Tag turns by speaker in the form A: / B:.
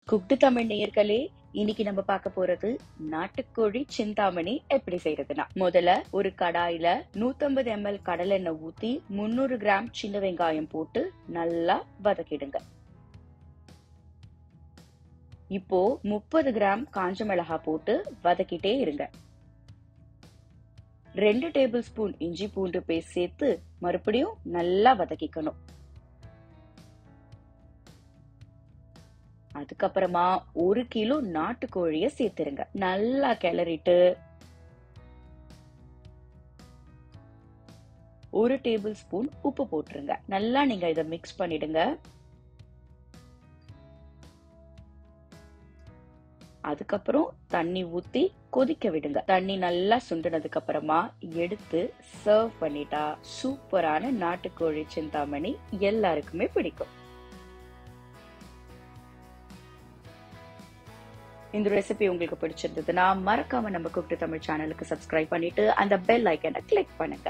A: Cooked Tamil நேயர்களே, இன்னைக்கு நம்ம பார்க்க போறது நாட்டுக்கோழி சிந்தாமணி எப்படி செய்யறதுன்னா, முதல்ல ஒரு கடாயில 150 ml கடலெண்ணெய் ஊத்தி 300 கிராம் சின்ன வெங்காயம் போட்டு நல்லா வதக்கிடுங்க. இப்போ 30 கிராம் காஞ்ச மிளகாய் போட்டு வதக்கிட்டே இருங்க. 2 டேபிள் ஸ்பூன் இஞ்சி பூண்டு பேஸ்ட் சேர்த்து மறுபடியும் நல்லா வதக்கிக்கணும். அதுக்கப்புறமா 1 கிலோ நாட்டுக்கோழிய சேர்த்துருங்க. நல்லா கிளறிட்டு 1 டேபிள் ஸ்பூன் உப்பு போட்டுருங்க. நல்லா நீங்க இதை மிக்ஸ் பண்ணிடுங்க. அதுக்கப்புறம் தண்ணி ஊத்தி கொதிக்க விடுங்க. தண்ணி நல்லா சுண்டினதுக்கு அப்புறமா எடுத்து சர்வ் பண்ணிட்டா சூப்பரான நாட்டுக்கோழி சிந்தாமணி எல்லாருக்குமே பிடிக்கும். இந்த ரெசிபி உங்களுக்கு பிடிச்சிருந்ததுன்னா மறக்காம நம்ம குக்டு தமிழ் சேனலுக்கு சப்ஸ்கிரைப் பண்ணிட்டு அந்த பெல் ஐக்கனை கிளிக் பண்ணுங்க.